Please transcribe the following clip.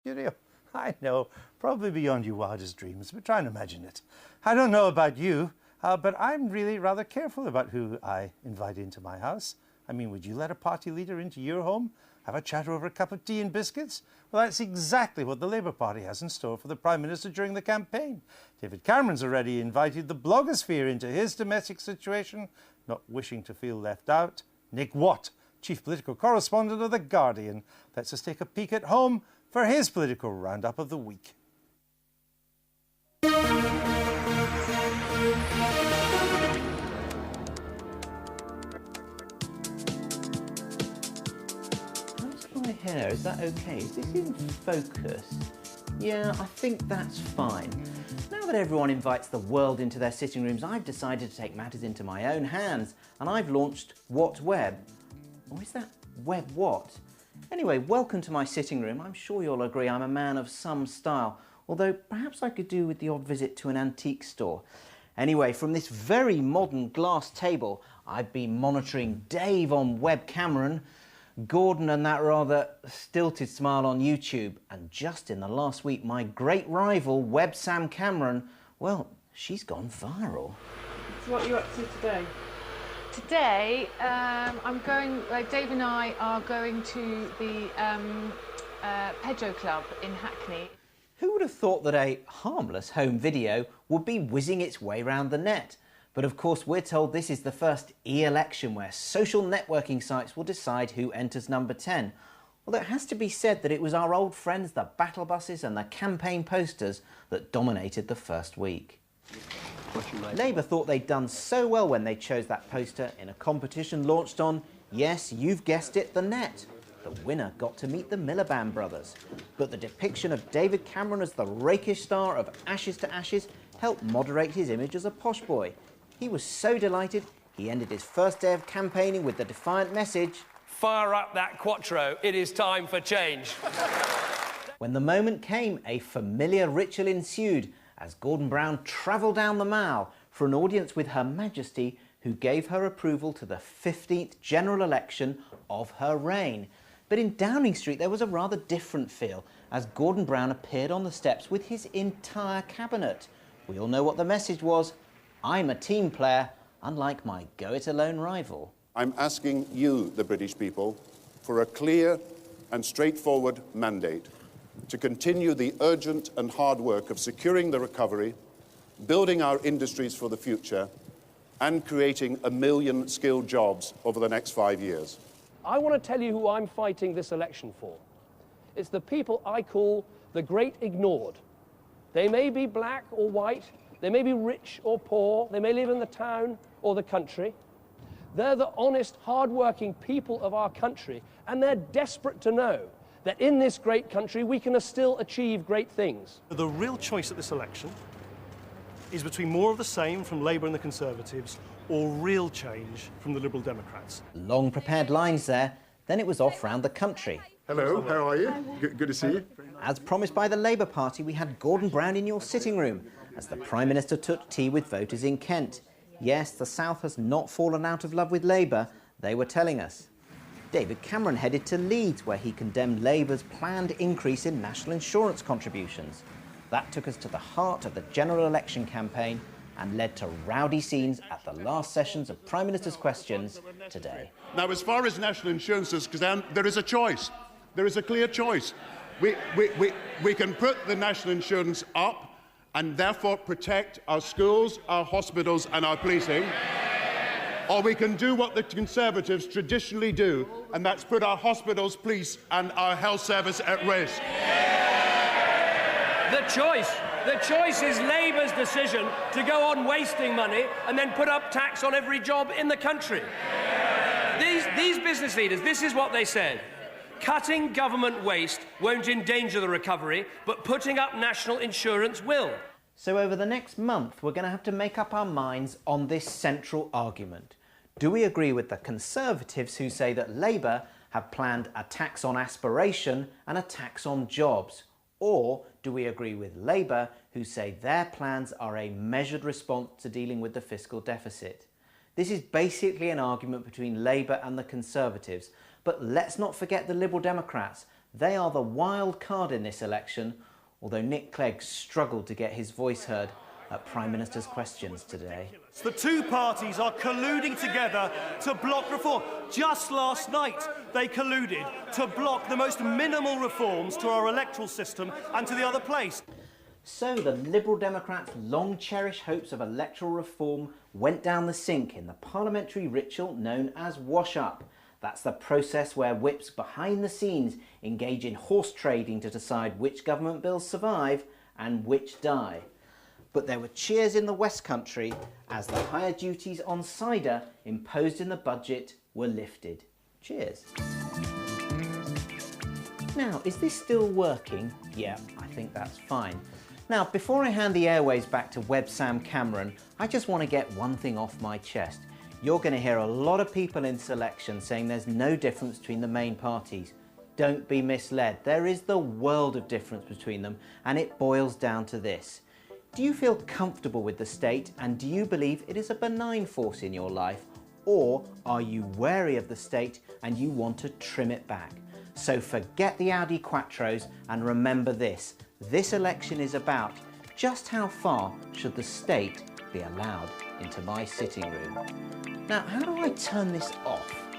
Cheerio. I know, probably beyond your wildest dreams, but try and imagine it. I don't know about you, but I'm really rather careful about who I invite into my house. I mean, would you let a party leader into your home? Have a chat over a cup of tea and biscuits? Well, that's exactly what the Labour Party has in store for the Prime Minister during the campaign. David Cameron's already invited the blogosphere into his domestic situation, not wishing to feel left out. Nick Watt, chief political correspondent of The Guardian, lets us take a peek at home for his political roundup of the week. My hair, is that okay? Is this in focus? Yeah, I think that's fine. Now that everyone invites the world into their sitting rooms, I've decided to take matters into my own hands, and I've launched What Web. Or is that Web What? Anyway, welcome to my sitting room. I'm sure you'll agree I'm a man of some style, although perhaps I could do with the odd visit to an antique store. Anyway, from this very modern glass table, I've been monitoring Dave on Web Cameron, Gordon and that rather stilted smile on YouTube, and just in the last week, my great rival, Web Sam Cameron, well, she's gone viral. So what are you up to today? Today, Dave and I are going to the Pedro Club in Hackney. Who would have thought that a harmless home video would be whizzing its way round the net? But of course, we're told this is the first e-election where social networking sites will decide who enters number 10. Although it has to be said that it was our old friends, the battle buses and the campaign posters that dominated the first week. Labour thought they'd done so well when they chose that poster in a competition launched on, yes, you've guessed it, the net. The winner got to meet the Miliband brothers. But the depiction of David Cameron as the rakish star of Ashes to Ashes helped moderate his image as a posh boy. He was so delighted, he ended his first day of campaigning with the defiant message, "Fire up that Quattro, it is time for change." When the moment came, a familiar ritual ensued as Gordon Brown travelled down the Mall for an audience with Her Majesty, who gave her approval to the 15th general election of her reign. But in Downing Street there was a rather different feel as Gordon Brown appeared on the steps with his entire cabinet. We all know what the message was. I'm a team player, unlike my go-it-alone rival. I'm asking you, the British people, for a clear and straightforward mandate to continue the urgent and hard work of securing the recovery, building our industries for the future, and creating 1 million skilled jobs over the next 5 years. I want to tell you who I'm fighting this election for. It's the people I call the great ignored. They may be black or white, they may be rich or poor, they may live in the town or the country. They're the honest, hard-working people of our country, and they're desperate to know that in this great country we can still achieve great things. The real choice at this election is between more of the same from Labour and the Conservatives or real change from the Liberal Democrats. Long prepared lines there, then it was off round the country. Hello, how are you? Good to see you. As promised by the Labour Party, we had Gordon Brown in your sitting room as the Prime Minister took tea with voters in Kent. Yes, the South has not fallen out of love with Labour, they were telling us. David Cameron headed to Leeds, where he condemned Labour's planned increase in national insurance contributions. That took us to the heart of the general election campaign and led to rowdy scenes at the last sessions of Prime Minister's Questions today. Now, as far as national insurance is concerned, there is a choice. There is a clear choice. We can put the national insurance up and therefore protect our schools, our hospitals and our policing. Or we can do what the Conservatives traditionally do, and that's put our hospitals, police and our health service at risk. The choice is Labour's decision to go on wasting money and then put up tax on every job in the country. These business leaders, this is what they said. Cutting government waste won't endanger the recovery, but putting up national insurance will. So over the next month, we're going to have to make up our minds on this central argument. Do we agree with the Conservatives who say that Labour have planned a tax on aspiration and a tax on jobs? Or do we agree with Labour who say their plans are a measured response to dealing with the fiscal deficit? This is basically an argument between Labour and the Conservatives. But let's not forget the Liberal Democrats. They are the wild card in this election, although Nick Clegg struggled to get his voice heard at Prime Minister's questions today. The two parties are colluding together to block reform. Just last night, they colluded to block the most minimal reforms to our electoral system and to the other place. So the Liberal Democrats' long-cherished hopes of electoral reform went down the sink in the parliamentary ritual known as wash-up. That's the process where whips behind the scenes engage in horse trading to decide which government bills survive and which die. But there were cheers in the West Country as the higher duties on cider imposed in the budget were lifted. Cheers. Now, is this still working? Yeah, I think that's fine. Now, before I hand the airways back to Web Sam Cameron, I just want to get one thing off my chest. You're going to hear a lot of people in this election saying there's no difference between the main parties. Don't be misled. There is the world of difference between them, and it boils down to this. Do you feel comfortable with the state, and do you believe it is a benign force in your life? Or are you wary of the state and you want to trim it back? So forget the Audi Quattros and remember this. This election is about just how far should the state be allowed into my sitting room. Now, how do I turn this off?